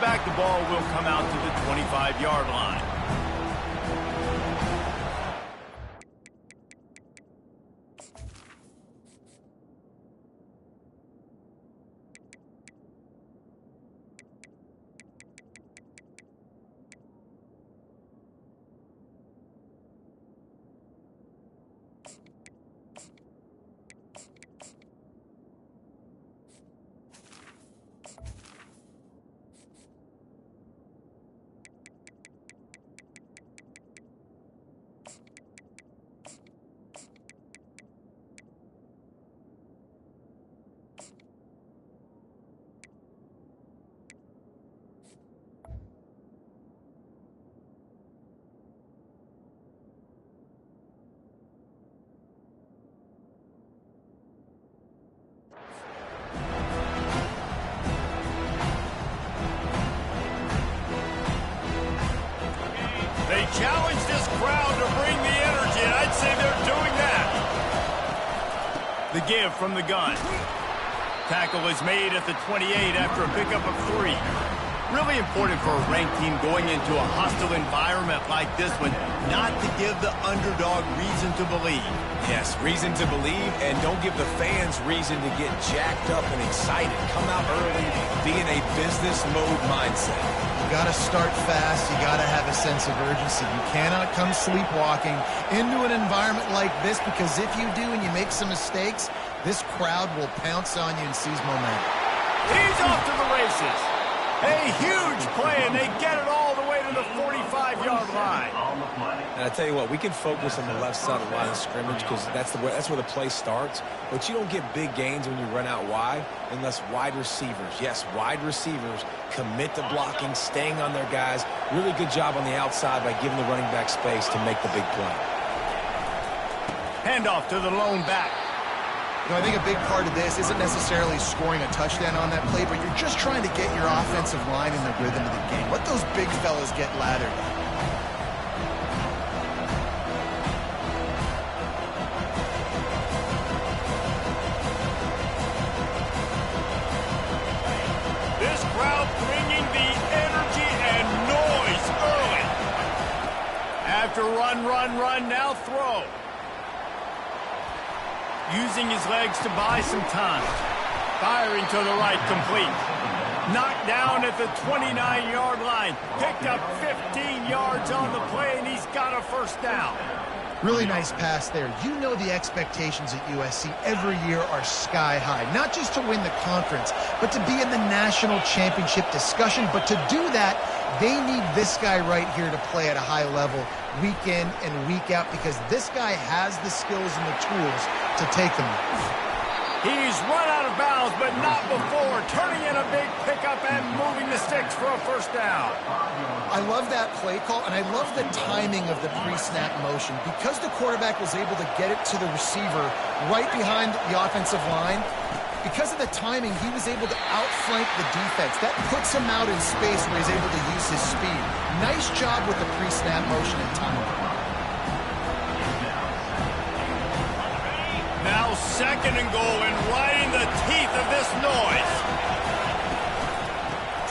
back, the ball will come out to the 25-yard line. They challenge this crowd to bring the energy, and I'd say they're doing that. The give from the gun. Tackle is made at the 28 after a pickup of 3. Really important for a ranked team going into a hostile environment like this one, not to give the underdog reason to believe. Yes, reason to believe, and don't give the fans reason to get jacked up and excited. Come out early, be in a business mode mindset. You got to start fast. You got to have a sense of urgency. You cannot come sleepwalking into an environment like this, because if you do and you make some mistakes, this crowd will pounce on you and seize momentum. He's off to the races. A huge play, and they get it all the way to the 45-yard line. And I tell you what, we can focus on the left side of the line of scrimmage because that's where the play starts. But you don't get big gains when you run out wide unless wide receivers, yes, wide receivers, commit to blocking, staying on their guys. Really good job on the outside by giving the running back space to make the big play. Handoff to the lone back. You know, I think a big part of this isn't necessarily scoring a touchdown on that play, but you're just trying to get your offensive line in the rhythm of the game. Let those big fellas get lathered. This crowd bringing the energy and noise early. After run, now throw. Using his legs to buy some time. Firing to the right, complete. Knocked down at the 29-yard line. Picked up 15 yards on the play, and he's got a first down. Really nice pass there. You know the expectations at USC every year are sky high. Not just to win the conference, but to be in the national championship discussion. But to do that, they need this guy right here to play at a high level week in and week out, because this guy has the skills and the tools to take them. He's run out of bounds, but not before. Turning in a big pickup and moving the sticks for a first down. I love that play call, and I love the timing of the pre-snap motion. Because the quarterback was able to get it to the receiver right behind the offensive line, because of the timing, he was able to outflank the defense. That puts him out in space where he's able to use his speed. Nice job with the pre-snap motion and timing. Now second and goal, and right in the teeth of this noise.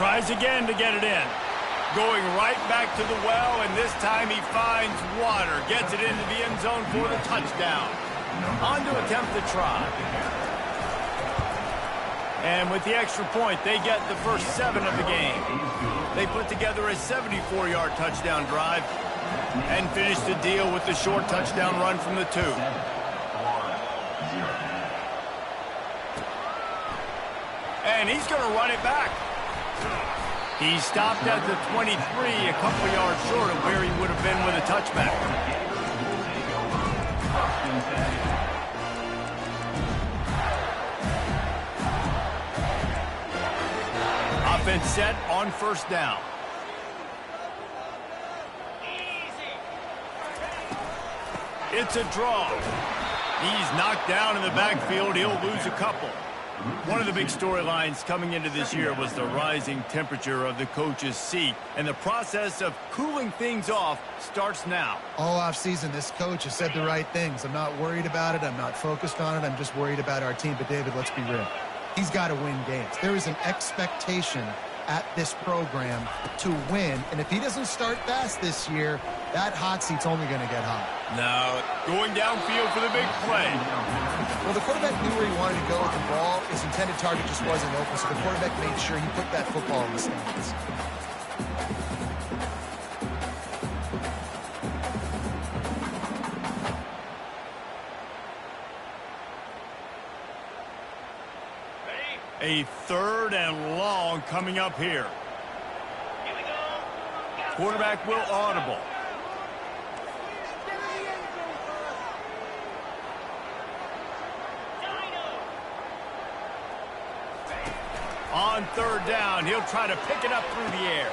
Tries again to get it in. Going right back to the well, and this time he finds water. Gets it into the end zone for the touchdown. On to attempt the try. And with the extra point, they get the first 7 of the game. They put together a 74-yard touchdown drive and finish the deal with the short touchdown run from the 2. And he's going to run it back. He stopped at the 23, a couple yards short of where he would have been with a touchback. Offense set on first down. It's a draw. He's knocked down in the backfield. He'll lose a couple. One of the big storylines coming into this year was the rising temperature of the coach's seat, and the process of cooling things off starts now. All offseason, this coach has said the right things. I'm not worried about it. I'm not focused on it. I'm just worried about our team. But, David, let's be real. He's got to win games. There is an expectation at this program to win. And if he doesn't start fast this year, that hot seat's only going to get hot. Now, going downfield for the big play. Well, the quarterback knew where he wanted to go with the ball. His intended target just wasn't open, so the quarterback made sure he put that football in the stands. A 3rd and long coming up here. Quarterback will audible. On 3rd down, he'll try to pick it up through the air.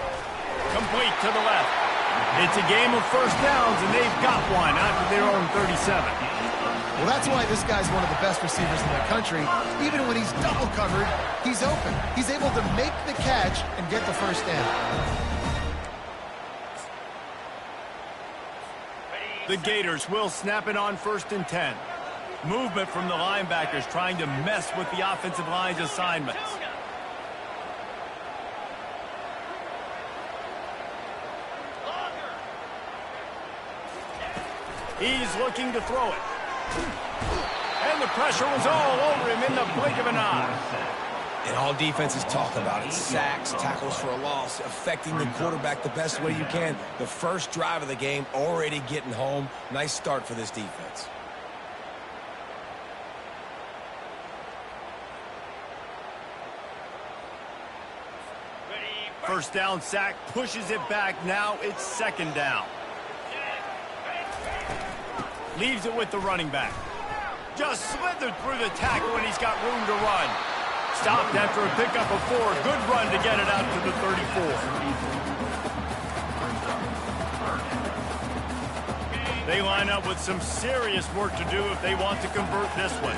Complete to the left. It's a game of first downs, and they've got one out to their own 37. Well, that's why this guy's one of the best receivers in the country. Even when he's double covered, he's open. He's able to make the catch and get the first down. The Gators will snap it on 1st and 10. Movement from the linebackers trying to mess with the offensive line's assignments. He's looking to throw it. And the pressure was all over him in the blink of an eye. And all defenses talk about it. Sacks, tackles for a loss, affecting the quarterback the best way you can. The first drive of the game, already getting home. Nice start for this defense. First down sack, pushes it back. Now it's 2nd down. Leaves it with the running back. Just slithered through the tackle and he's got room to run. Stopped after a pickup of 4. Good run to get it out to the 34. They line up with some serious work to do if they want to convert this one.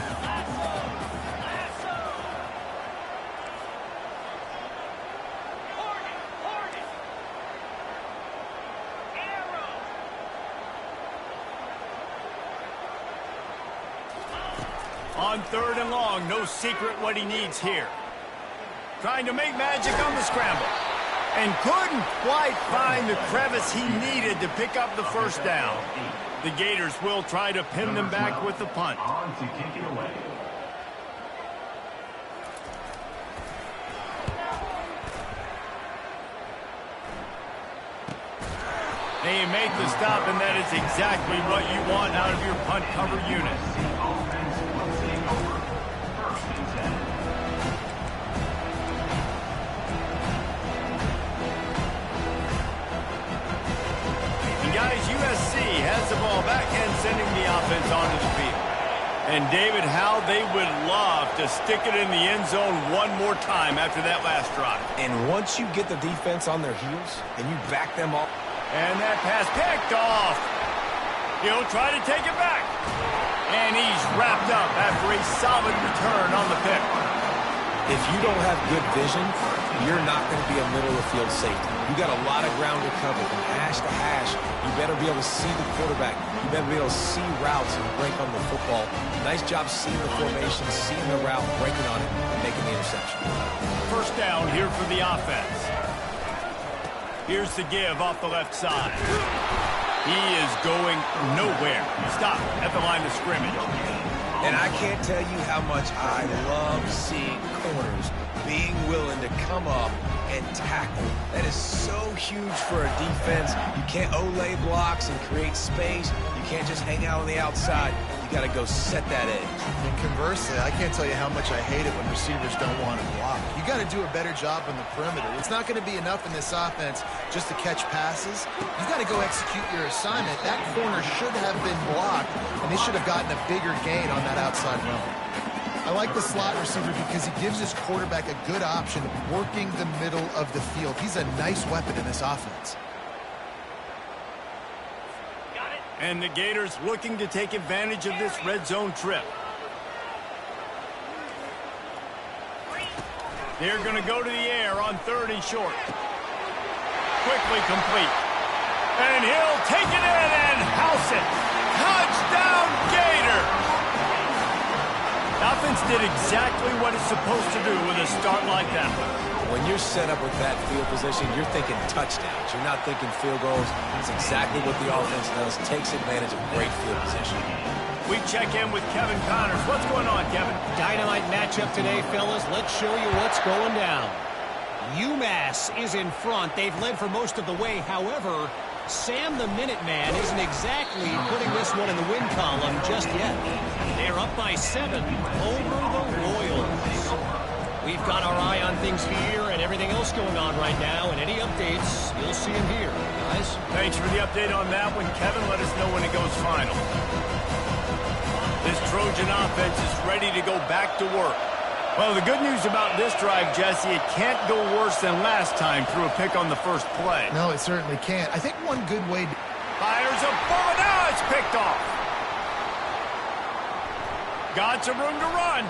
On 3rd and long, no secret what he needs here. Trying to make magic on the scramble. And couldn't quite find the crevice he needed to pick up the first down. The Gators will try to pin them back with the punt. They make the stop, and that is exactly what you want out of your punt cover unit. Guys, USC has the ball back and sending the offense onto the field. And David, how they would love to stick it in the end zone one more time after that last drive. And once you get the defense on their heels and you back them up. And that pass picked off. He'll try to take it back. And he's wrapped up after a solid return on the pick. If you don't have good vision, you're not going to be a middle-of-the-field safety. You got a lot of ground to cover. From hash to hash, you better be able to see the quarterback. You better be able to see routes and break on the football. Nice job seeing the formation, seeing the route, breaking on it, and making the interception. First down here for the offense. Here's the give off the left side. He is going nowhere. Stop at the line of scrimmage. And I can't tell you how much I love seeing corners being willing to come up and tackle. That is so huge for a defense. You can't olay blocks and create space. You can't just hang out on the outside. You got to go set that edge. And conversely, I can't tell you how much I hate it when receivers don't want to block. You got to do a better job on the perimeter. It's not going to be enough in this offense just to catch passes. You got to go execute your assignment. That corner should have been blocked, and they should have gotten a bigger gain on that outside run. I like the slot receiver because he gives his quarterback a good option working the middle of the field. He's a nice weapon in this offense. And the Gators looking to take advantage of this red zone trip. They're going to go to the air on 3rd and short. Quickly complete. And he'll take it in and house it. Touchdown, Gators! Offense did exactly what it's supposed to do with a start like that. When you're set up with that field position, you're thinking touchdowns. You're not thinking field goals. It's exactly what the offense does. Takes advantage of great field position. We check in with Kevin Connors. What's going on, Kevin? Dynamite matchup today, fellas. Let's show you what's going down. UMass is in front. They've led for most of the way. However, Sam the Minuteman isn't exactly putting this one in the win column just yet. They're up by 7 over the Royals. We've got our eye on things here and everything else going on right now, and any updates, you'll see them here, guys. Thanks for the update on that one, Kevin. Let us know when it goes final. This Trojan offense is ready to go back to work. Well, the good news about this drive, Jesse, it can't go worse than last time through a pick on the first play. No, it certainly can't. I think one good way... Fires a bullet. Now it's picked off. Got some room to run.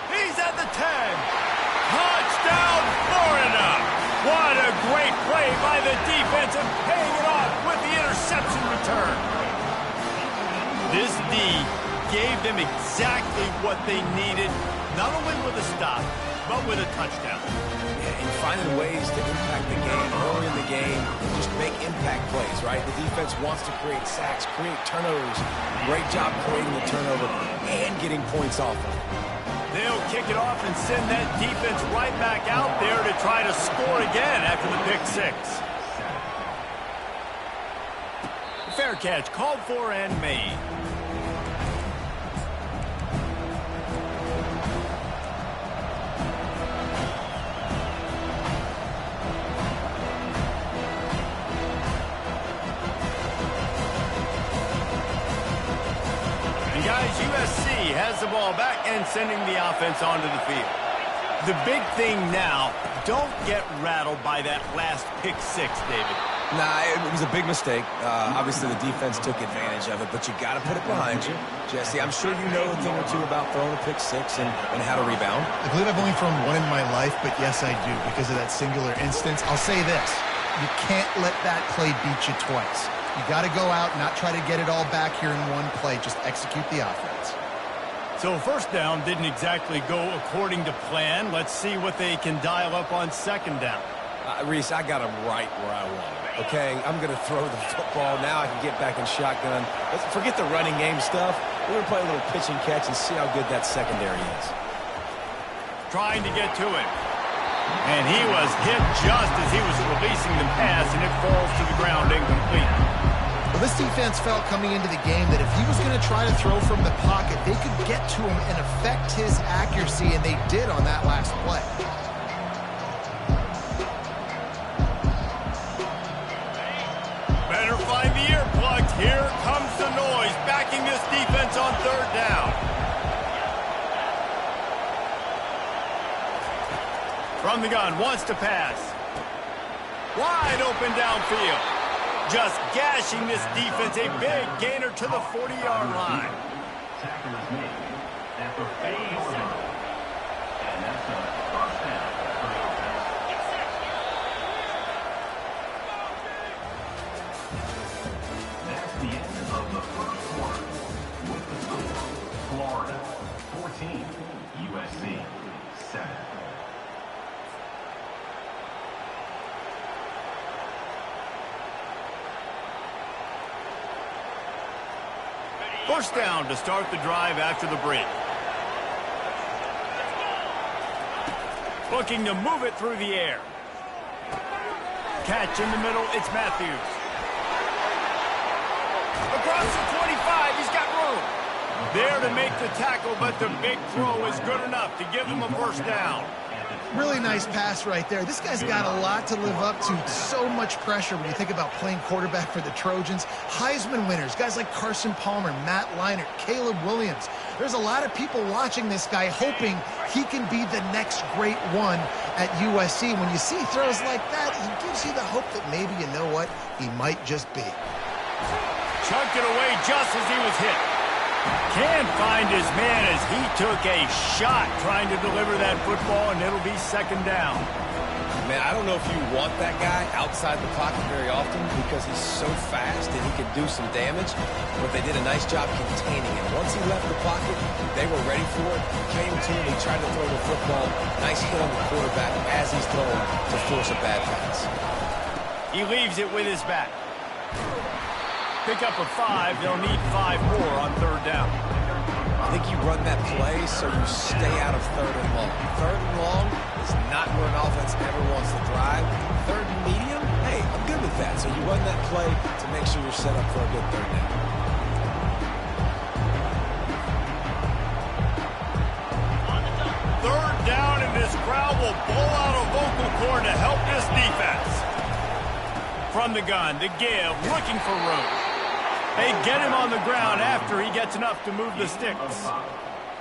He's at the 10. Touchdown, Florida. What a great play by the defense and paying it off with the interception return. This D gave them exactly what they needed, not only with a stop, but with a touchdown. Yeah, and finding ways to impact the game, early in the game, just make impact plays, right? The defense wants to create sacks, create turnovers. Great job creating the turnover and getting points off of it. They'll kick it off and send that defense right back out there to try to score again after the pick six. Fair catch, called for and made. Guys, USC has the ball back and sending the offense onto the field. The big thing now, don't get rattled by that last pick six, David. Nah, it was a big mistake. Obviously, the defense took advantage of it, but you got to put it behind you. Jesse, I'm sure you know a thing or two about throwing a pick six and how to rebound. I believe I've only thrown one in my life, but yes, I do, because of that singular instance. I'll say this. You can't let that play beat you twice. You got to go out, not try to get it all back here in one play. Just execute the offense. So first down didn't exactly go according to plan. Let's see what they can dial up on second down. Reese, I got him right where I want him. Okay, I'm going to throw the football. Now I can get back in shotgun. Let's forget the running game stuff. We're going to play a little pitch and catch and see how good that secondary is. Trying to get to it. And he was hit just as he was releasing the pass, and it falls to the ground incomplete. Well, this defense felt coming into the game that if he was going to try to throw from the pocket, they could get to him and affect his accuracy, and they did on that last play. Better find the earplugs. Here comes the noise, backing this defense on third down. From the gun, wants to pass. Wide open downfield. Just gashing this defense, a big gainer to the 40-yard line. Tackle is made at the 40. And that's a first down for the offense. That's the end of the first quarter. With the score, Florida 14, USC 7. First down to start the drive after the break. Looking to move it through the air. Catch in the middle, it's Matthews. Across the 25, he's got room. There to make the tackle, but the big throw is good enough to give him a first down. Really nice pass right there. This guy's got a lot to live up to. So much pressure when you think about playing quarterback for the Trojans. Heisman winners, guys like Carson Palmer, Matt Leinart, Caleb Williams. There's a lot of people watching this guy hoping he can be the next great one at USC. When you see throws like that, he gives you the hope that maybe, you know what, he might just be. Chunked it away just as he was hit. Can't find his man as he took a shot trying to deliver that football, and it'll be second down. man, I don't know if you want that guy outside the pocket very often because he's so fast and he can do some damage, but they did a nice job containing him. Once he left the pocket, they were ready for it, came to him, he tried to throw the football. Nice hit on the quarterback as he's throwing to force a bad pass. He leaves it with his back. Pick up a 5. They'll need 5 more on 3rd down. I think you run that play so you stay out of 3rd and long. 3rd and long is not where an offense ever wants to drive. 3rd and medium, hey, I'm good with that. So you run that play to make sure you're set up for a good 3rd down. Third down, and this crowd will pull out a vocal cord to help this defense. From the gun, the give, looking for room. They get him on the ground after he gets enough to move the sticks.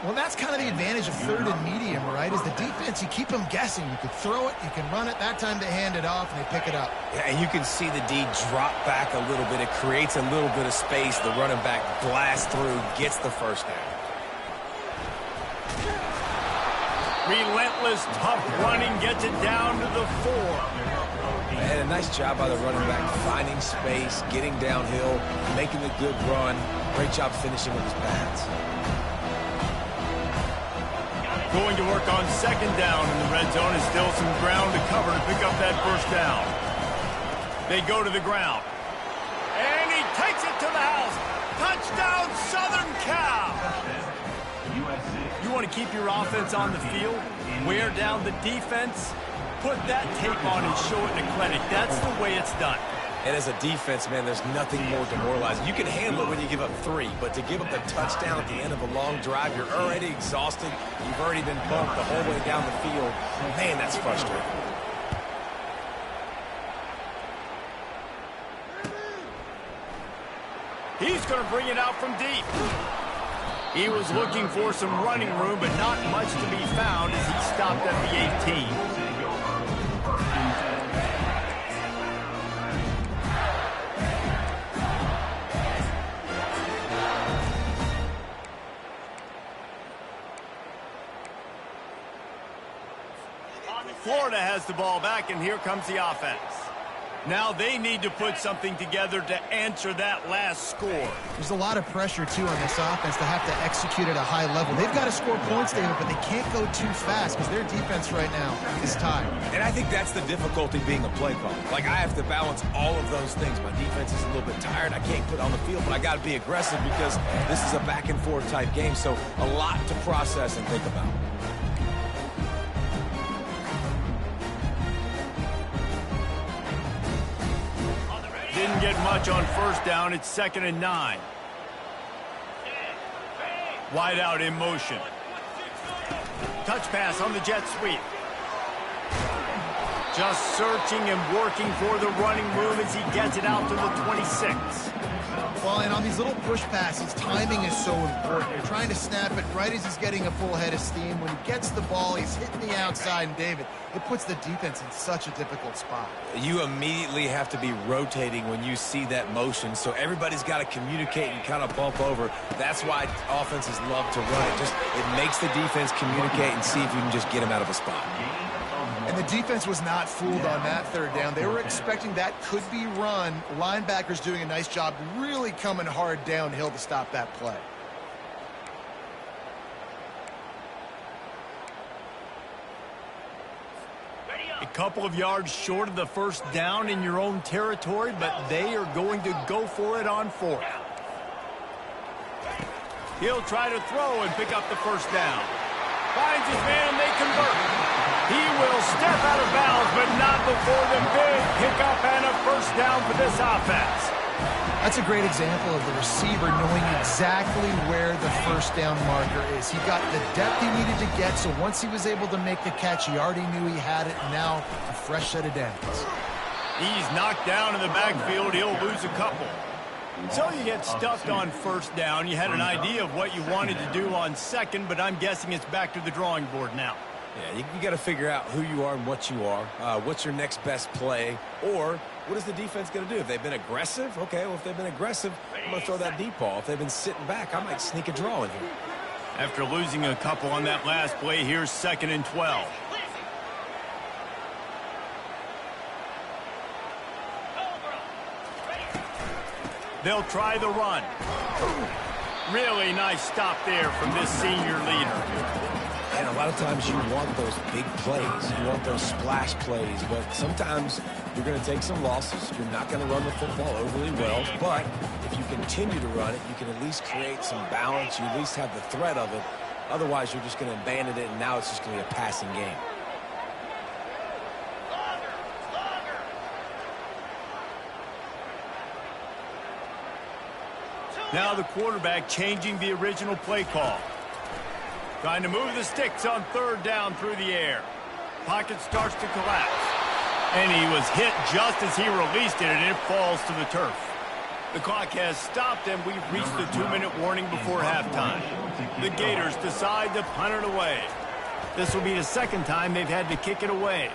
Well, that's kind of the advantage of 3rd and medium, right? Is the defense, you keep them guessing. You can throw it, you can run it. That time they hand it off, and they pick it up. Yeah, and you can see the D drop back a little bit. It creates a little bit of space. The running back blasts through, gets the 1st down. Relentless, tough running gets it down to the 4. And a nice job by the running back, finding space, getting downhill, making a good run. Great job finishing with his pads. Going to work on 2nd down in the red zone, and still some ground to cover to pick up that 1st down. They go to the ground. And he takes it to the house. Touchdown, Southern Cal! You want to keep your offense on the field, wear down the defense, put that tape on and show it in a clinic. That's the way it's done. And as a defense, man, there's nothing more demoralizing. You can handle it when you give up 3, but to give up the touchdown at the end of a long drive, you're already exhausted. You've already been bumped the whole way down the field. Man, that's frustrating. He's going to bring it out from deep. He was looking for some running room, but not much to be found as he stopped at the 18. Florida has the ball back, and here comes the offense. Now they need to put something together to answer that last score. There's a lot of pressure, too, on this offense to have to execute at a high level. They've got to score points, David, but they can't go too fast because their defense right now is tired. And I think that's the difficulty being a play caller. Like, I have to balance all of those things. My defense is a little bit tired. I can't put it on the field, but I got to be aggressive because this is a back-and-forth type game, so a lot to process and think about. Didn't get much on 1st down. It's 2nd and 9. Wide out in motion. Touch pass on the jet sweep. Just searching and working for the running room as he gets it out to the 26. Well, and on these little push passes, timing is so important. You're trying to snap it right as he's getting a full head of steam. When he gets the ball, he's hitting the outside, and David, it puts the defense in such a difficult spot. You immediately have to be rotating when you see that motion, so everybody's got to communicate and kind of bump over. That's why offenses love to run it. It makes the defense communicate and see if you can just get him out of a spot. And the defense was not fooled on that 3rd down. They were expecting that could be run. Linebackers doing a nice job really coming hard downhill to stop that play. A couple of yards short of the 1st down in your own territory, but they are going to go for it on 4th. He'll try to throw and pick up the 1st down. Finds his man, they convert. He will step out of bounds, but not before the big pickup and a 1st down for this offense. That's a great example of the receiver knowing exactly where the 1st down marker is. He got the depth he needed to get, so once he was able to make the catch, he already knew he had it, and now a fresh set of downs. He's knocked down in the backfield. He'll lose a couple. So you get stuffed on 1st down. You had an idea of what you wanted to do on 2nd, but I'm guessing it's back to the drawing board now. Yeah, you got to figure out who you are and what you are. What's your next best play? Or what is the defense going to do? If they've been aggressive, okay, well, if they've been aggressive, I'm going to throw that deep ball. If they've been sitting back, I might sneak a draw in here. After losing a couple on that last play, here's 2nd and 12. They'll try the run. Really nice stop there from this senior leader. And a lot of times you want those big plays. You want those splash plays. But sometimes you're going to take some losses. You're not going to run the football overly well. But if you continue to run it, you can at least create some balance. You at least have the threat of it. Otherwise, you're just going to abandon it, and now it's just going to be a passing game. Now the quarterback changing the original play call. Trying to move the sticks on third down through the air. Pocket starts to collapse. And he was hit just as he released it, and it falls to the turf. The clock has stopped, and we've reached the 2-minute warning before halftime. The Gators decide to punt it away. This will be the second time they've had to kick it away.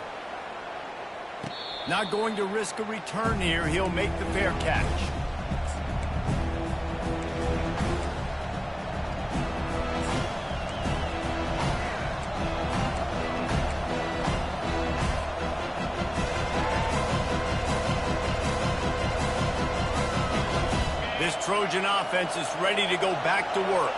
Not going to risk a return here. He'll make the fair catch. This Trojan offense is ready to go back to work.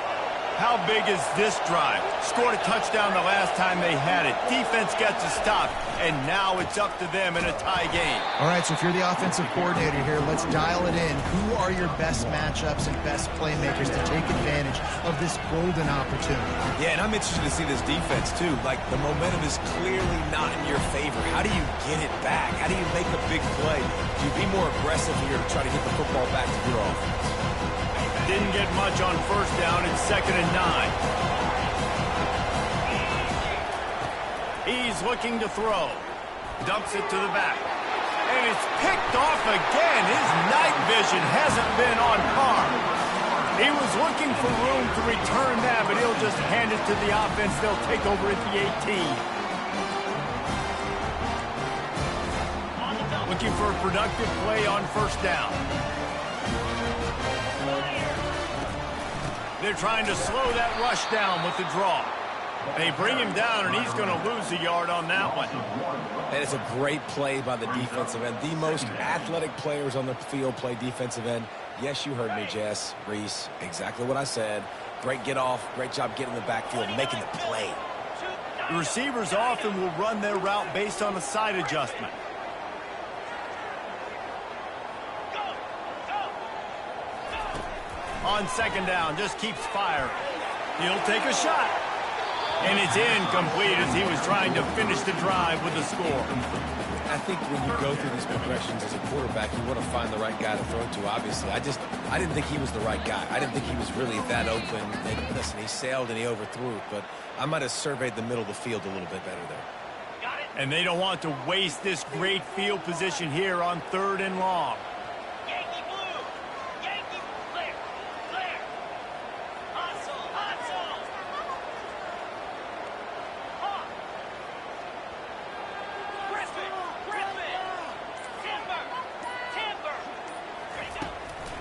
How big is this drive? Scored a touchdown the last time they had it. Defense gets a stop, and now it's up to them in a tie game. All right, so if you're the offensive coordinator here, let's dial it in. Who are your best matchups and best playmakers to take advantage of this golden opportunity? Yeah, and I'm interested to see this defense, too. Like, the momentum is clearly not in your favor. How do you get it back? How do you make a big play? Do you be more aggressive here to try to get the football back to your offense? Didn't get much on first down. It's 2nd and 9. He's looking to throw. Dumps it to the back. And it's picked off again. His night vision hasn't been on par. He was looking for room to return that, but he'll just hand it to the offense. They'll take over at the 18. Looking for a productive play on first down. They're trying to slow that rush down with the draw. They bring him down, and he's going to lose a yard on that one. And it's a great play by the defensive end. The most athletic players on the field play defensive end. Yes, you heard me, Jess, Reese. Exactly what I said. Great get off. Great job getting in the backfield, making the play. The receivers often will run their route based on a side adjustment. On 2nd down, just keeps firing. He'll take a shot. And it's incomplete as he was trying to finish the drive with a score. I think when you go through these progressions as a quarterback, you want to find the right guy to throw to, obviously. I didn't think he was the right guy. I didn't think he was really that open. And listen, he sailed and he overthrew it, but I might have surveyed the middle of the field a little bit better there. And they don't want to waste this great field position here on 3rd and long.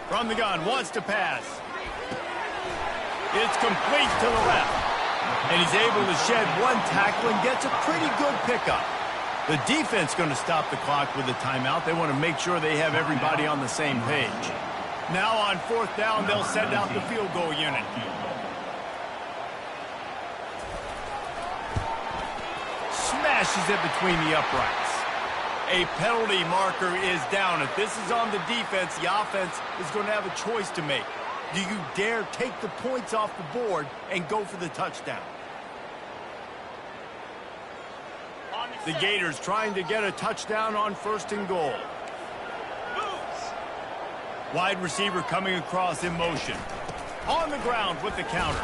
From the gun, wants to pass. It's complete to the left. And he's able to shed one tackle and gets a pretty good pickup. The defense going to stop the clock with a timeout. They want to make sure they have everybody on the same page. Now on 4th down, they'll send out the field goal unit. Smashes it between the uprights. A penalty marker is down. If this is on the defense, the offense is going to have a choice to make. Do you dare take the points off the board and go for the touchdown? The Gators trying to get a touchdown on 1st and goal. Wide receiver coming across in motion. On the ground with the counter.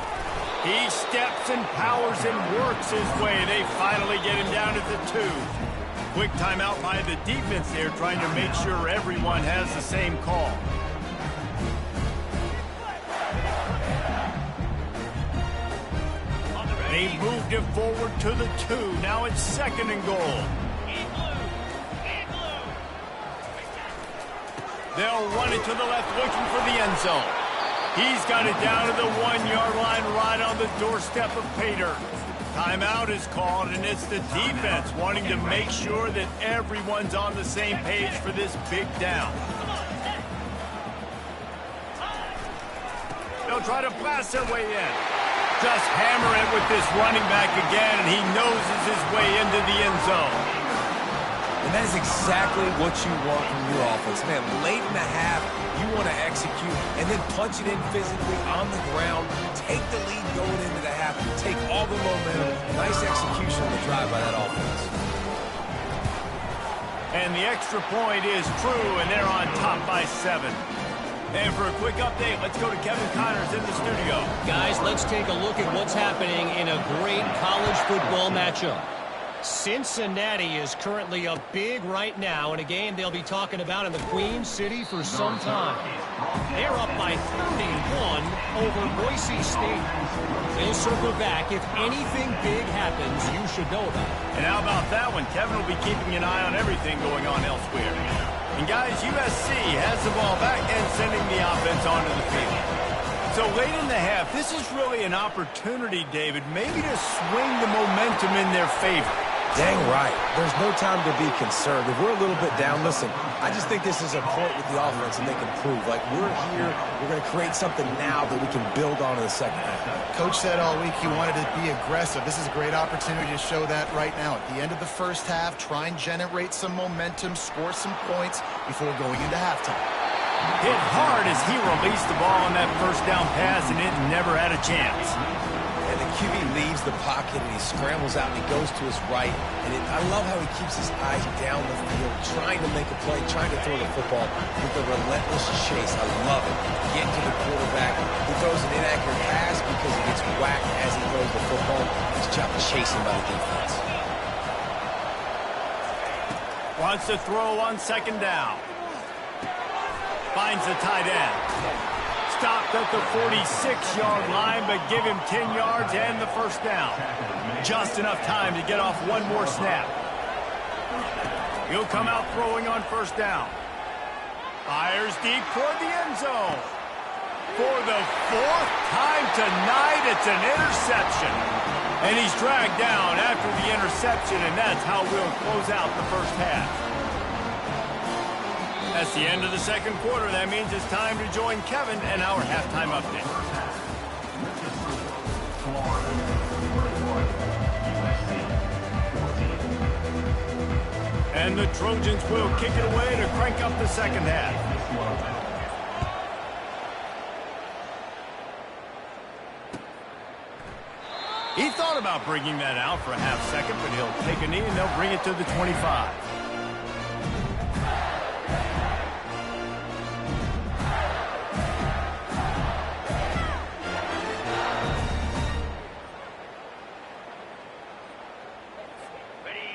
He steps and powers and works his way. They finally get him down at the 2. Quick timeout by the defense there, trying to make sure everyone has the same call. They moved it forward to the 2. Now it's 2nd and goal. They'll run it to the left, looking for the end zone. He's got it down to the 1-yard line, right on the doorstep of Pater. Timeout is called, and it's the defense wanting to make sure that everyone's on the same page for this big down. They'll try to blast their way in. Just hammer it with this running back again, and he noses his way into the end zone. And that is exactly what you want from your offense. Man, late in the half, you want to execute and then punch it in physically on the ground, take the lead going into the half, and take all the momentum. Nice execution on the drive by that offense. And the extra point is true, and they're on top by 7. And for a quick update, let's go to Kevin Connors in the studio. Guys, let's take a look at what's happening in a great college football matchup. Cincinnati is currently up big right now in a game they'll be talking about in the Queen City for some time. They're up by 31 over Boise State. He'll circle back. If anything big happens, you should know about it. And how about that one? Kevin will be keeping an eye on everything going on elsewhere. And guys, USC has the ball back and sending the offense onto the field. So late in the half, this is really an opportunity, David, maybe to swing the momentum in their favor. Dang right. There's no time to be concerned. If we're a little bit down, listen, I just think this is a point with the offense and they can prove. Like, we're here, we're going to create something now that we can build on in the second half. Coach said all week he wanted to be aggressive. This is a great opportunity to show that right now. At the end of the first half, try and generate some momentum, score some points before going into halftime. Hit hard as he released the ball on that first down pass, and it never had a chance. And the QB leaves the pocket, and he scrambles out, and he goes to his right. And I love how he keeps his eyes down the field, trying to make a play, trying to throw the football with a relentless chase. I love it. Get to the quarterback. He throws an inaccurate pass because he gets whacked as he throws the football. His job is chasing by the defense. Wants to throw on second down. Finds the tight end. Stopped at the 46-yard line, but give him 10 yards and the first down. Just enough time to get off one more snap. He'll come out throwing on first down. Fires deep toward the end zone. For the 4th time tonight, it's an interception. And he's dragged down after the interception, and that's how we'll close out the first half. That's the end of the second quarter. That means it's time to join Kevin and our halftime update. And the Trojans will kick it away to crank up the second half. He thought about bringing that out for a half second, but he'll take a knee and they'll bring it to the 25.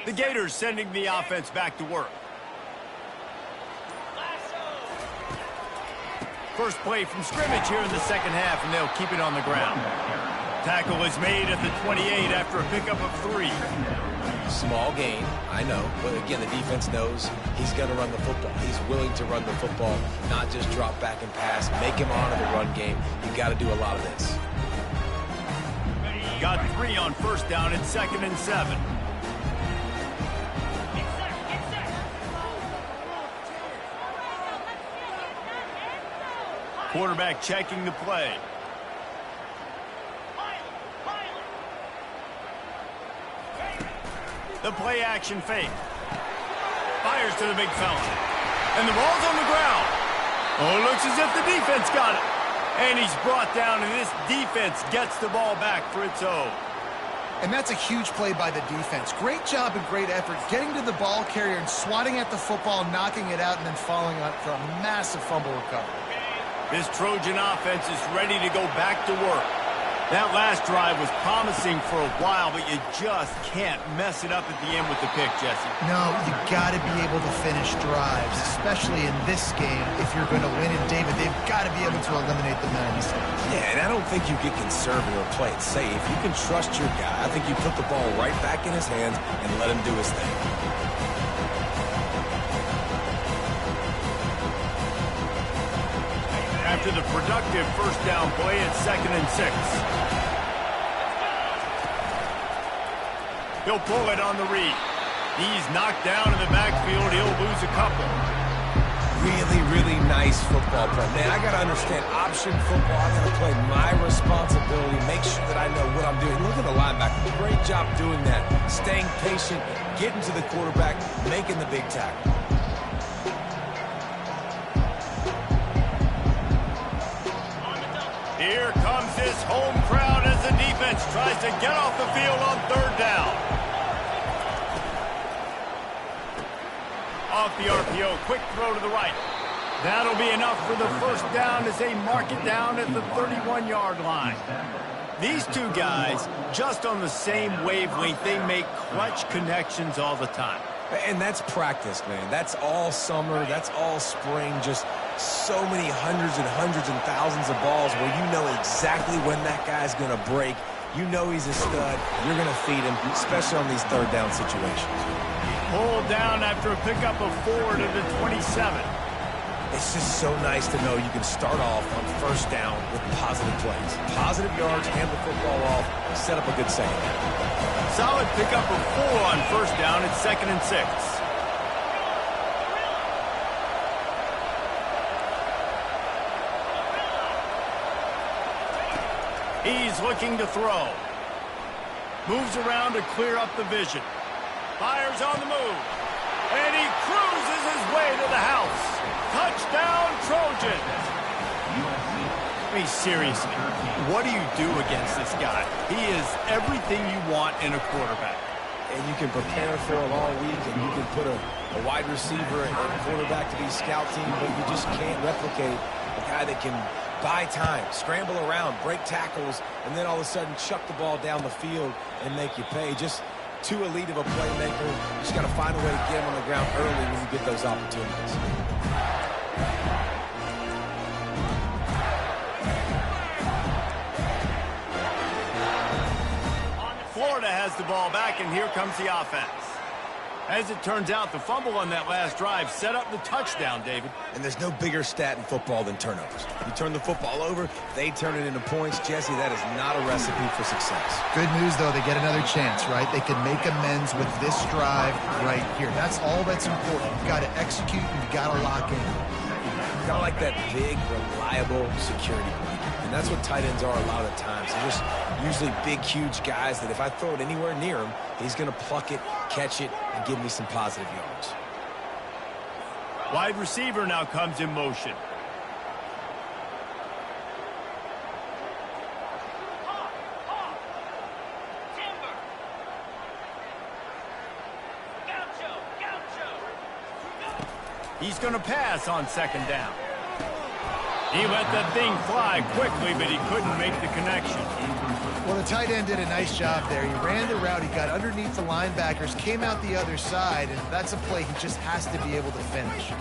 The Gators sending the offense back to work. First play from scrimmage here in the second half, and they'll keep it on the ground. Tackle is made at the 28 after a pickup of 3. Small gain, I know, but again, the defense knows he's going to run the football. He's willing to run the football, not just drop back and pass, make him honor the run game. You've got to do a lot of this. Got 3 on first down at 2nd and 7. Quarterback checking the play. The play action fake. Fires to the big fella. And the ball's on the ground. Oh, it looks as if the defense got it. And he's brought down, and this defense gets the ball back for its own. And that's a huge play by the defense. Great job and great effort getting to the ball carrier and swatting at the football, knocking it out, and then falling on for a massive fumble recovery. This Trojan offense is ready to go back to work. That last drive was promising for a while, but you just can't mess it up at the end with the pick, Jesse. No, you got to be able to finish drives, especially in this game. If you're going to win it, David, they've got to be able to eliminate the mistakes. Yeah, and I don't think you get conservative or play it safe. You can trust your guy. I think you put the ball right back in his hands and let him do his thing. After the productive first down play at 2nd and 6. He'll pull it on the read. He's knocked down in the backfield. He'll lose a couple. Really, really nice nice football play. Man, I got to understand option football. I got to play my responsibility, make sure that I know what I'm doing. Look at the linebacker. Great job doing that. Staying patient, getting to the quarterback, making the big tackle. Here comes this home crowd as the defense tries to get off the field on third down. Off the RPO, quick throw to the right. That'll be enough for the first down as they mark it down at the 31-yard line. These two guys, just on the same wavelength, they make clutch connections all the time. And that's practice, man. That's all summer. That's all spring. Just so many hundreds and thousands of balls where you know exactly when that guy's going to break. You know he's a stud. You're going to feed him, especially on these third down situations. Pulled down after a pickup of 4 to the 27. It's just so nice to know you can start off on first down with positive plays. Positive yards, hand the football off, set up a good second down. Solid pickup of 4 on first down at 2nd and 6. He's looking to throw. Moves around to clear up the vision. Fires on the move. And he cruises his way to the house. Touchdown, Trojans. I mean, seriously, what do you do against this guy? He is everything you want in a quarterback. And you can prepare for it all week, and you can put a wide receiver and a quarterback to be scout team, but you just can't replicate a guy that can buy time, scramble around, break tackles, and then all of a sudden chuck the ball down the field and make you pay. Just too elite of a playmaker. You just got to find a way to get him on the ground early when you get those opportunities. Florida has the ball back, and here comes the offense. As it turns out, the fumble on that last drive set up the touchdown, David. And there's no bigger stat in football than turnovers. You turn the football over, they turn it into points. Jesse, that is not a recipe for success. Good news, though, they get another chance, right? They can make amends with this drive right here. That's all that's important. You've got to execute, and you've got to lock in. Kind of like that big, reliable security blanket. And that's what tight ends are a lot of the times. They're just usually big, huge guys that if I throw it anywhere near him, he's going to pluck it, catch it, and give me some positive yards. Wide receiver now comes in motion. He's going to pass on 2nd down. He let that thing fly quickly, but he couldn't make the connection. Well, the tight end did a nice job there. He ran the route, he got underneath the linebackers, came out the other side, and that's a play he just has to be able to finish.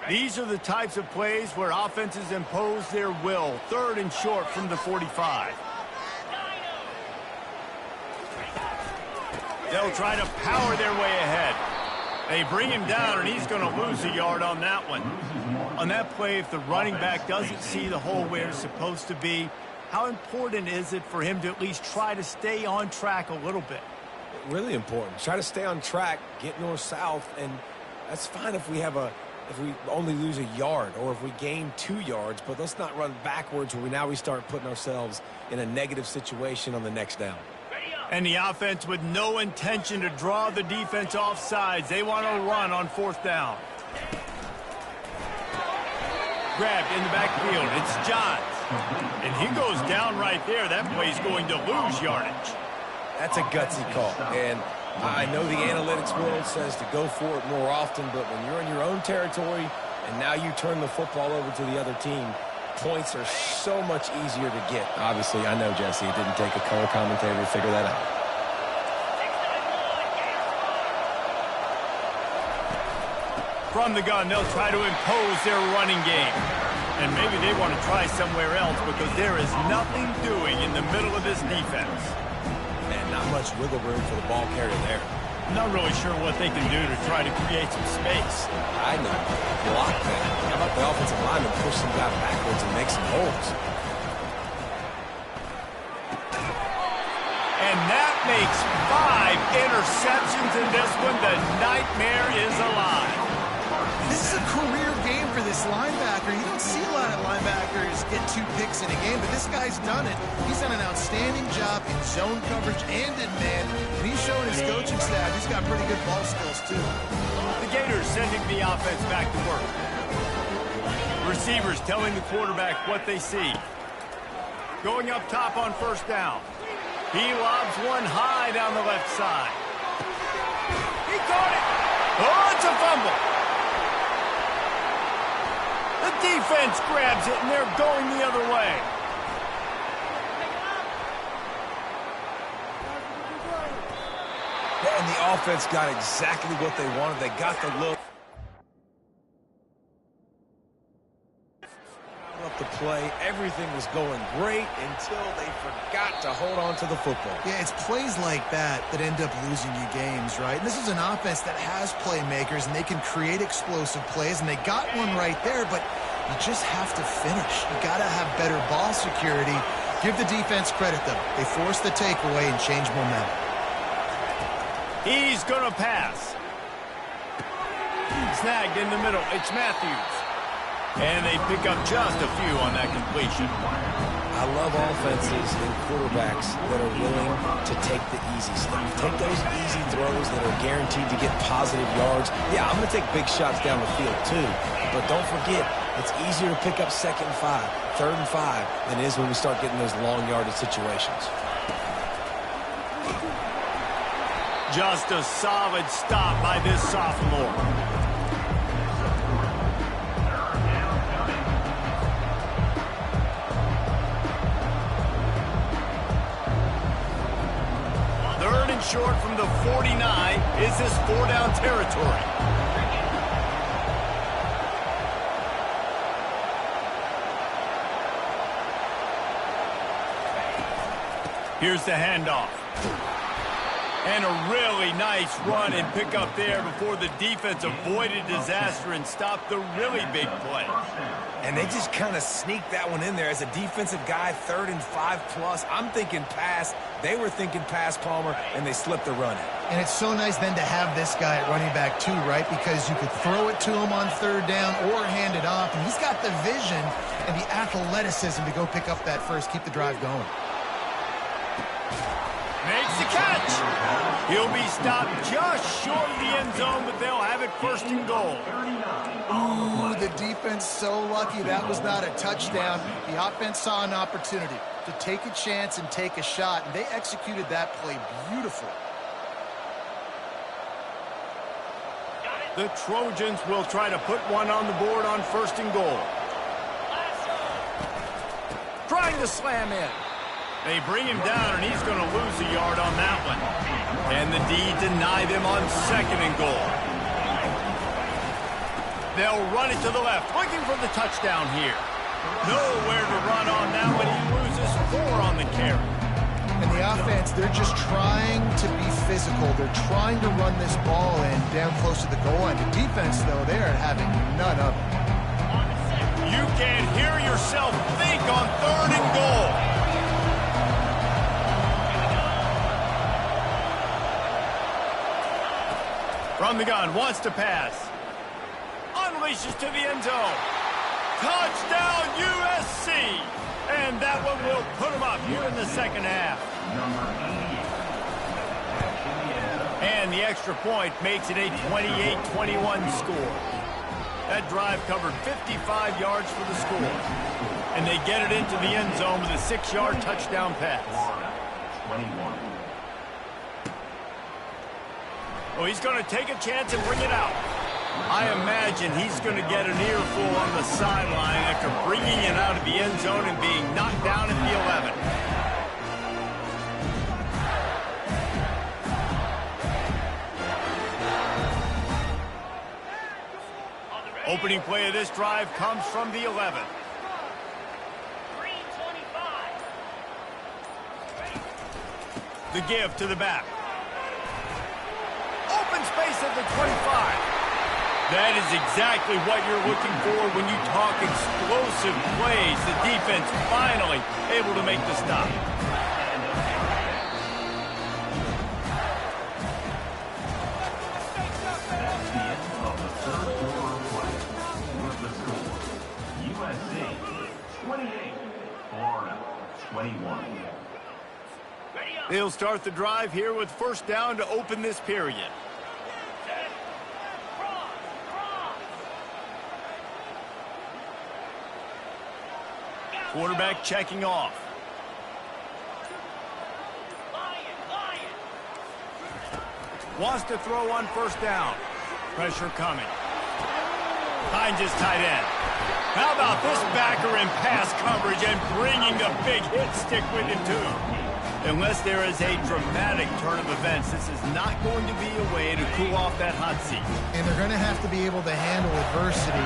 These are the types of plays where offenses impose their will. 3rd and short from the 45. They'll try to power their way ahead. They bring him down, and he's going to lose a yard on that one. On that play, if the running back doesn't see the hole where it's supposed to be, how important is it for him to at least try to stay on track a little bit? Really important. Try to stay on track, get north-south, and that's fine if we only lose a yard or if we gain 2 yards, but let's not run backwards where we start putting ourselves in a negative situation on the next down. And the offense with no intention to draw the defense off sides. They want to run on 4th down. Grabbed in the backfield. It's Johns. And he goes down right there. That play's going to lose yardage. That's a gutsy call. And I know the analytics world says to go for it more often, but when you're in your own territory and now you turn the football over to the other team, points are so much easier to get. Obviously, I know, Jesse, it didn't take a color commentator to figure that out. From the gun, they'll try to impose their running game. And maybe they want to try somewhere else because there is nothing doing in the middle of this defense. Man, not much wiggle room for the ball carrier there. Not really sure what they can do to try to create some space. I know. Block that. How about the offensive lineman push some guy backwards and make some holes? And that makes 5 interceptions in this one. The nightmare is alive. This is a career game for this linebacker. You don't see a lot of linebackers get 2 picks in a game, but this guy's done it. He's done an outstanding job in zone coverage and in man, and he's shown his coaching staff he's got pretty good ball skills, too. The Gators sending the offense back to work. Receivers telling the quarterback what they see. Going up top on first down. He lobs one high down the left side. He caught it. Oh, it's a fumble. The defense grabs it, and they're going the other way. And the offense got exactly what they wanted. They got the look. Up the play, everything was going great until they forgot to hold on to the football. Yeah, it's plays like that that end up losing you games, right? And this is an offense that has playmakers, and they can create explosive plays, and they got one right there, but you just have to finish. You got to have better ball security. Give the defense credit, though. They forced the takeaway and changed momentum. He's going to pass. Snagged in the middle. It's Matthews. And they pick up just a few on that completion. I love offenses and quarterbacks that are willing to take the easy stuff. Take those easy throws that are guaranteed to get positive yards. Yeah, I'm going to take big shots down the field too. But don't forget, it's easier to pick up 2nd and 5, 3rd and 5 than it is when we start getting those long yardage situations. Just a solid stop by this sophomore. Short from the 49. Is this 4-down territory? Here's the handoff. And a really nice run and pick up there before the defense avoided disaster and stopped the really big play. And they just kind of sneaked that one in there. As a defensive guy, 3rd and 5+. I'm thinking pass. They were thinking pass, Palmer, and they slipped the run in. And it's so nice then to have this guy at running back too, right? Because you could throw it to him on 3rd down or hand it off. And he's got the vision and the athleticism to go pick up that first, keep the drive going. Makes the catch. He'll be stopped just short of the end zone, but they'll have it 1st and goal. Ooh, the defense so lucky that was not a touchdown. The offense saw an opportunity to take a chance and take a shot, and they executed that play beautifully. The Trojans will try to put one on the board on 1st and goal. Trying to slam in. They bring him down, and he's going to lose a yard on that one. And the D deny them on 2nd and goal. They'll run it to the left, looking for the touchdown here. Nowhere to run on that one. He loses 4 on the carry. And the offense, they're just trying to be physical. They're trying to run this ball in down close to the goal line. The defense, though, they're having none of it. You can hear yourself think on 3rd and goal. From the gun, wants to pass. Unleashes to the end zone. Touchdown, USC! And that one will put them up here in the 2nd half. And the extra point makes it a 28-21 score. That drive covered 55 yards for the score. And they get it into the end zone with a 6-yard touchdown pass. 21. Well, he's going to take a chance and bring it out. I imagine he's going to get an earful on the sideline after bringing it out of the end zone and being knocked down at the 11. Opening play of this drive comes from the 11. The give to the back. Open space at the 25. That is exactly what you're looking for when you talk explosive plays. The defense finally able to make the stop. He'll start the drive here with first down to open this period. Quarterback checking off. Wants to throw on first down. Pressure coming. Finds his tight end. How about this backer in pass coverage and bringing the big hit stick with him too? Unless there is a dramatic turn of events, this is not going to be a way to cool off that hot seat. And they're going to have to be able to handle adversity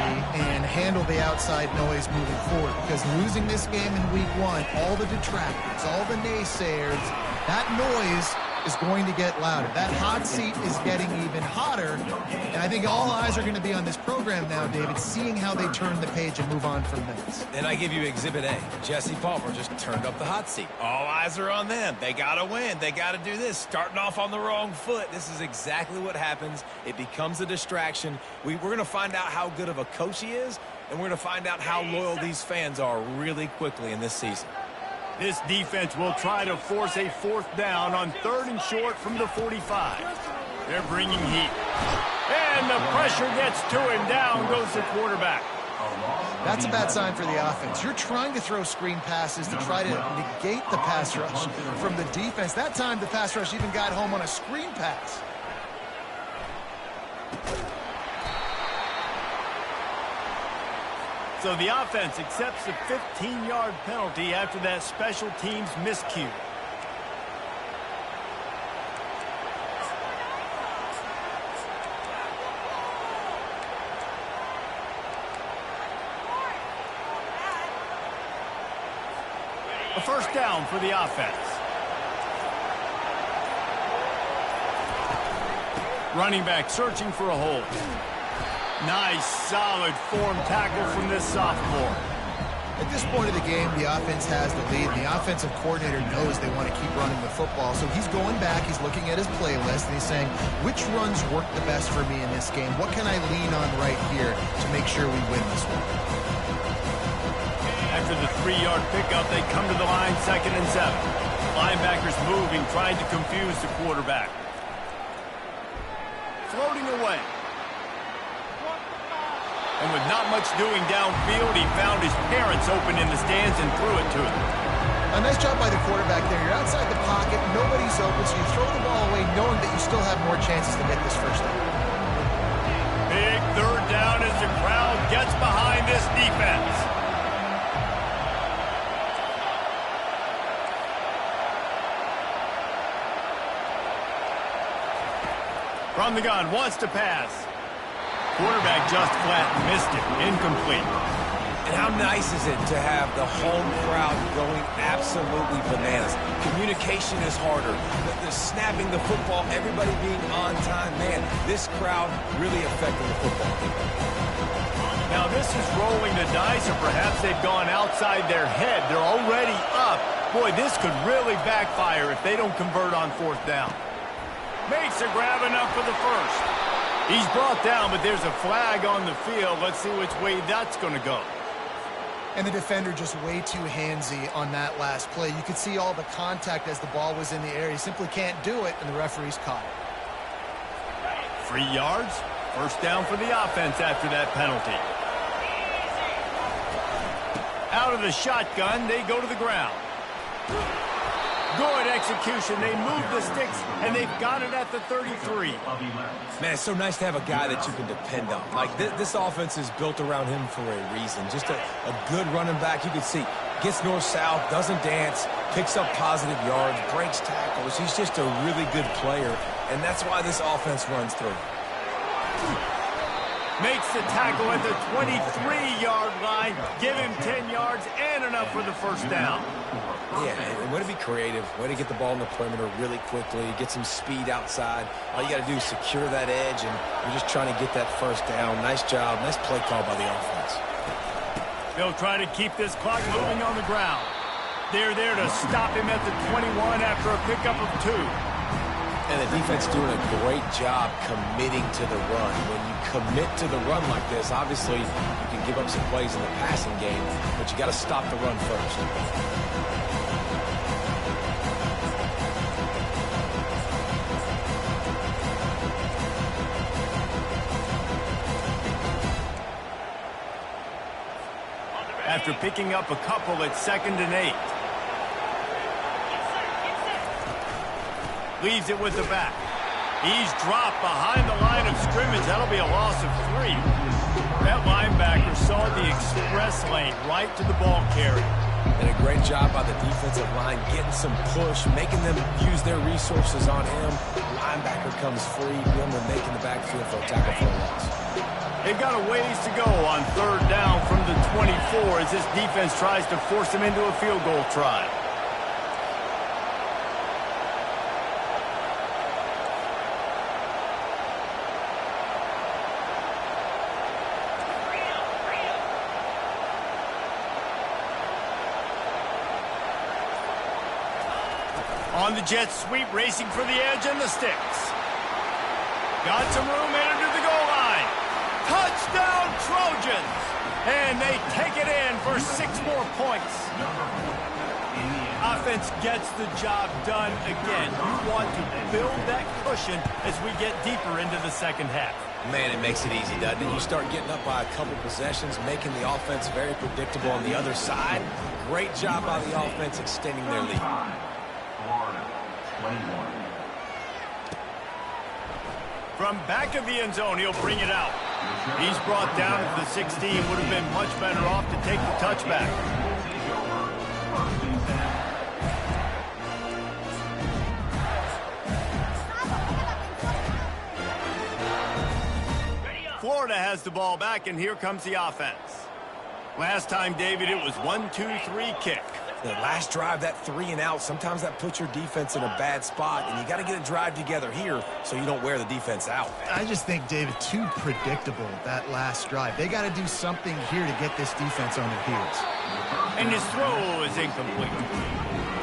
and handle the outside noise moving forward, because losing this game in week 1, all the detractors, all the naysayers, that noise is going to get louder. That hot seat is getting even hotter, and I think all eyes are going to be on this program now, David, seeing how they turn the page and move on from this. And I give you Exhibit A. Jesse Palmer just turned up the hot seat. All eyes are on them. They got to win. They got to do this. Starting off on the wrong foot. This is exactly what happens. It becomes a distraction. We're going to find out how good of a coach he is, and we're going to find out how loyal these fans are really quickly in this season. This defense will try to force a fourth down on 3rd and short from the 45. They're bringing heat. And the pressure gets to him. Down goes the quarterback. That's a bad sign for the offense. You're trying to throw screen passes to try to negate the pass rush from the defense. That time, the pass rush even got home on a screen pass. So the offense accepts a 15-yard penalty after that special teams miscue. A first down for the offense. Running back searching for a hole. Nice, solid form tackle from this sophomore. At this point of the game, the offense has the lead, and the offensive coordinator knows they want to keep running the football. So he's going back, he's looking at his playlist, and he's saying, which runs work the best for me in this game? What can I lean on right here to make sure we win this one? After the 3-yard pickup, they come to the line, 2nd and 7. Linebackers moving, trying to confuse the quarterback. Floating away. And with not much doing downfield, he found his parents open in the stands and threw it to them. A nice job by the quarterback there. You're outside the pocket, nobody's open, so you throw the ball away knowing that you still have more chances to get this first down. Big 3rd down as the crowd gets behind this defense. From the gun, wants to pass. Quarterback just flat missed it. Incomplete. And how nice is it to have the home crowd going absolutely bananas? Communication is harder. The snapping the football, everybody being on time. Man, this crowd really affecting the football game. Now this is rolling the dice, or perhaps they've gone outside their head. They're already up. Boy, this could really backfire if they don't convert on 4th down. Makes a grab enough for the first. He's brought down, but there's a flag on the field. Let's see which way that's going to go. And the defender just way too handsy on that last play. You could see all the contact as the ball was in the air. He simply can't do it, and the referee's caught it. 3 yards. First down for the offense after that penalty. Out of the shotgun, they go to the ground. Good execution. They move the sticks, and they've got it at the 33. Man, it's so nice to have a guy that you can depend on. Like, this offense is built around him for a reason. Just a good running back. You can see, gets north-south, doesn't dance, picks up positive yards, breaks tackles. He's just a really good player, and that's why this offense runs through. Makes the tackle at the 23-yard line. Give him 10 yards and enough for the first down. Yeah, and way to be creative, way to get the ball in the perimeter really quickly, get some speed outside. All you got to do is secure that edge, and you're just trying to get that first down. Nice job, nice play call by the offense. They'll try to keep this clock moving on the ground. They're there to stop him at the 21 after a pickup of 2. And the defense doing a great job committing to the run. When you commit to the run like this, obviously you can give up some plays in the passing game, but you got to stop the run first. after picking up a couple at 2nd and 8. Leaves it with the back. He's dropped behind the line of scrimmage. That'll be a loss of 3. That linebacker saw the express lane right to the ball carrier. And a great job by the defensive line getting some push, making them use their resources on him. Linebacker comes free, and making the backfield for a tackle for a loss. They've got a ways to go on 3rd down from the 24 as this defense tries to force them into a field goal try. On the jet sweep, racing for the edge and the sticks. Got some room headed to the goal line. Touchdown, Trojans! And they take it in for 6 more points. Offense gets the job done again. You want to build that cushion as we get deeper into the 2nd half. Man, it makes it easy, doesn't it? You start getting up by a couple possessions, making the offense very predictable on the other side. Great job by the offense extending their lead. Florida, 21. From back of the end zone, he'll bring it out. He's brought down to the 16. Would have been much better off to take the touchback. Florida has the ball back, and here comes the offense. Last time, David, it was 1-2-3 kick. The last drive, that 3 and out, sometimes that puts your defense in a bad spot, and you got to get a drive together here so you don't wear the defense out. I just think, David, too predictable, that last drive. They got to do something here to get this defense on their heels. And his throw is incomplete.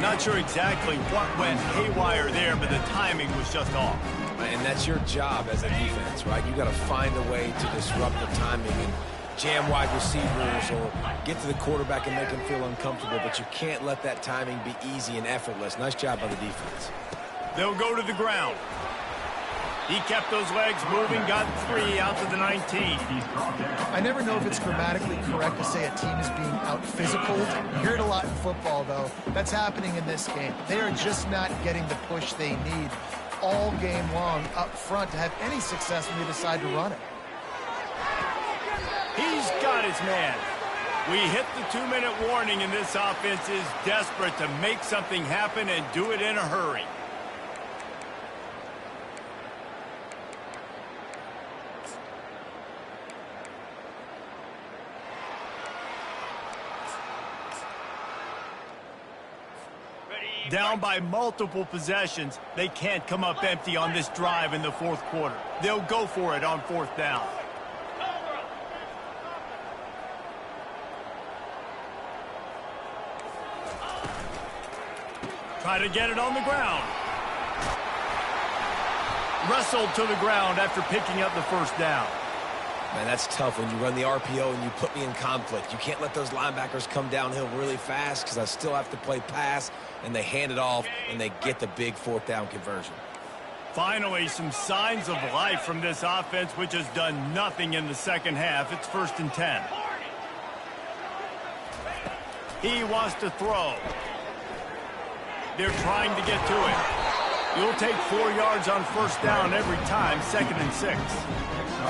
Not sure exactly what went haywire there, but the timing was just off. And that's your job as a defense, right? You got to find a way to disrupt the timing and jam wide receivers or get to the quarterback and make him feel uncomfortable, but you can't let that timing be easy and effortless. Nice job by the defense. They'll go to the ground. He kept those legs moving, got 3 out to the 19. I never know if it's grammatically correct to say a team is being out-physicaled. You hear it a lot in football, though. That's happening in this game. They are just not getting the push they need all game long up front to have any success when they decide to run it. He's got his man. We hit the 2-minute warning, and this offense is desperate to make something happen and do it in a hurry. Down by multiple possessions, they can't come up empty on this drive in the 4th quarter. They'll go for it on 4th down. Try to get it on the ground. Wrestled to the ground after picking up the 1st down. Man, that's tough when you run the RPO and you put me in conflict. You can't let those linebackers come downhill really fast because I still have to play pass, and they hand it off, and they get the big 4th down conversion. Finally, some signs of life from this offense, which has done nothing in the 2nd half. It's 1st and 10. He wants to throw. They're trying to get to it. You'll take 4 yards on 1st down every time, 2nd and 6.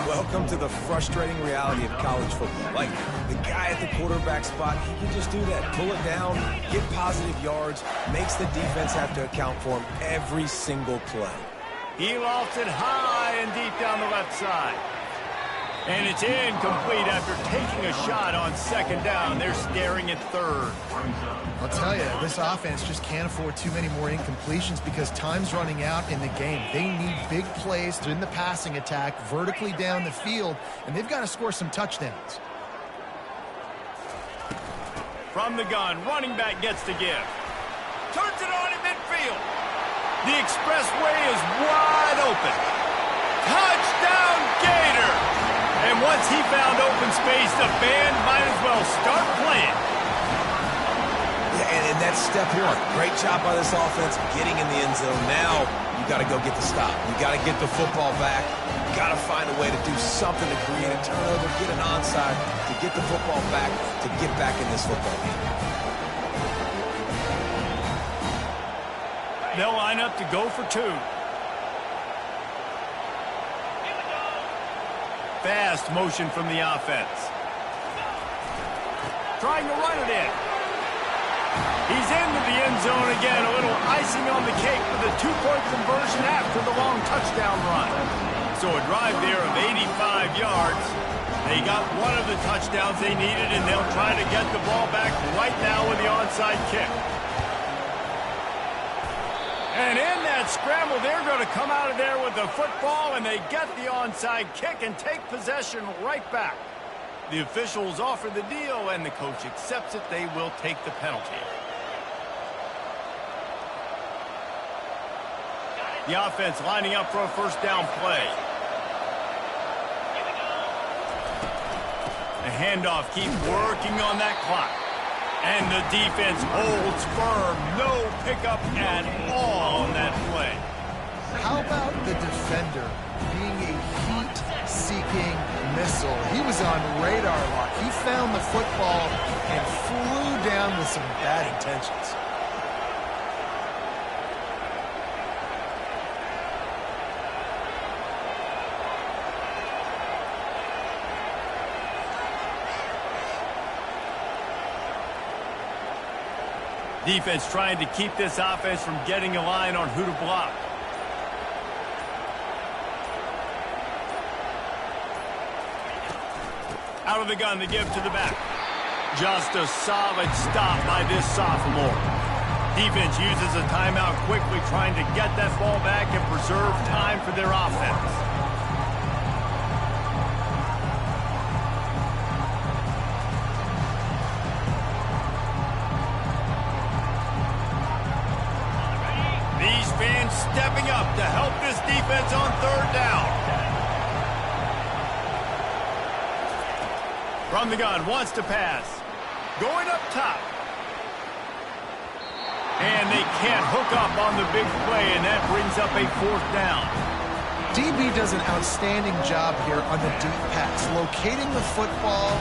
Welcome to the frustrating reality of college football. Like, the guy at the quarterback spot, he can just do that. Pull it down, get positive yards, makes the defense have to account for him every single play. He lofts it high and deep down the left side. And it's incomplete after taking a shot on 2nd down. They're staring at 3rd. I'll tell you, this offense just can't afford too many more incompletions because time's running out in the game. They need big plays in the passing attack, vertically down the field, and they've got to score some touchdowns. From the gun, running back gets to give. Turns it on in midfield. The expressway is wide open. Touchdown, Gator! And once he found open space, the band might as well start playing. Yeah, and that's step 1. Great job by this offense getting in the end zone. Now you got to go get the stop. You got to get the football back. You got to find a way to do something to create a turnover, get an onside, to get the football back, to get back in this football game. They'll line up to go for 2. Fast motion from the offense. Trying to run it in. He's into the end zone again. A little icing on the cake with a 2-point conversion after the long touchdown run. So a drive there of 85 yards. They got one of the touchdowns they needed, and they'll try to get the ball back right now with the onside kick. And in that scramble, they're going to come out of there with the football, and they get the onside kick and take possession right back. The officials offer the deal, and the coach accepts it. They will take the penalty. The offense lining up for a first down play. The handoff keeps working on that clock. And the defense holds firm. No pickup at all on that play. How about the defender being a heat-seeking missile? He was on radar lock. He found the football and flew down with some bad intentions. Defense trying to keep this offense from getting a line on who to block. Out of the gun, the give to the back. Just a solid stop by this sophomore. Defense uses a timeout quickly, trying to get that ball back and preserve time for their offense. Fans stepping up to help this defense on third down. From the gun, wants to pass. Going up top. And they can't hook up on the big play, and that brings up a fourth down. DB does an outstanding job here on the deep pass, locating the football,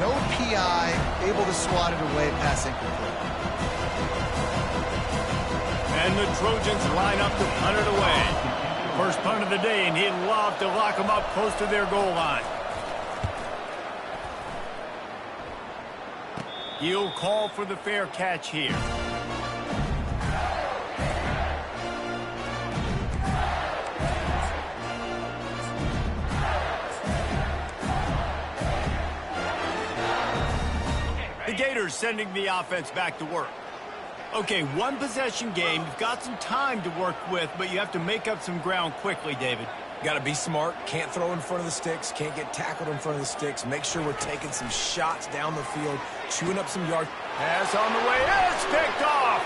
no PI, able to swat it away, pass incomplete. And the Trojans line up to punt it away. First punt of the day, and he'd love to lock them up close to their goal line. He'll call for the fair catch here. The Gators sending the offense back to work. Okay, one possession game. You've got some time to work with, but you have to make up some ground quickly, David. Got to be smart. Can't throw in front of the sticks. Can't get tackled in front of the sticks. Make sure we're taking some shots down the field, chewing up some yards. Pass on the way. It's picked off.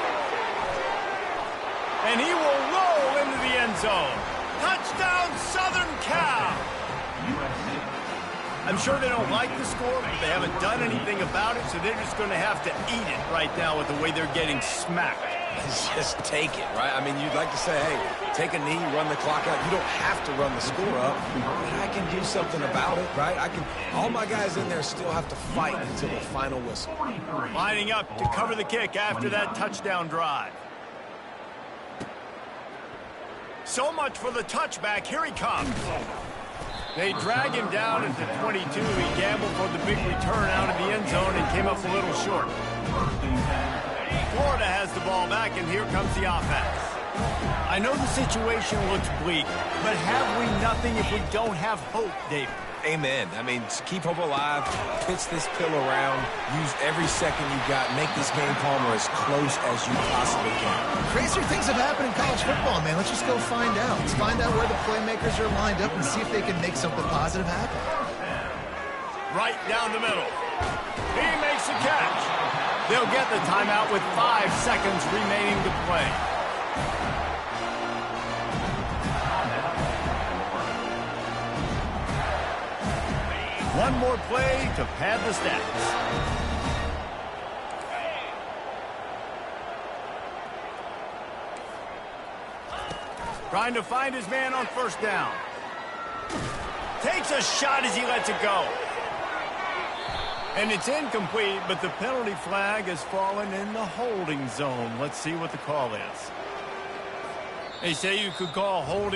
And he will roll into the end zone. Touchdown, Southern Cal. I'm sure they don't like the score, but they haven't done anything about it, so they're just going to have to eat it right now with the way they're getting smacked. Just take it, right? I mean, you'd like to say, hey, take a knee, run the clock out. You don't have to run the score up, but I can do something about it, right? All my guys in there still have to fight until the final whistle. Lining up to cover the kick after that touchdown drive. So much for the touchback. Here he comes. They drag him down at the 22. He gambled for the big return out of the end zone and came up a little short. Florida has the ball back, and here comes the offense. I know the situation looks bleak, but have we nothing if we don't have hope, David? Amen. I mean, keep hope alive, pitch this pill around, use every second you got, make this game, Palmer, as close as you possibly can. Crazier things have happened in college football, man. Let's just go find out. Let's find out where the playmakers are lined up and see if they can make something positive happen. Right down the middle. He makes a catch. They'll get the timeout with 5 seconds remaining to play. One more play to pad the stats. Trying to find his man on first down. Takes a shot as he lets it go. And it's incomplete, but the penalty flag has fallen in the holding zone. Let's see what the call is. They say you could call holding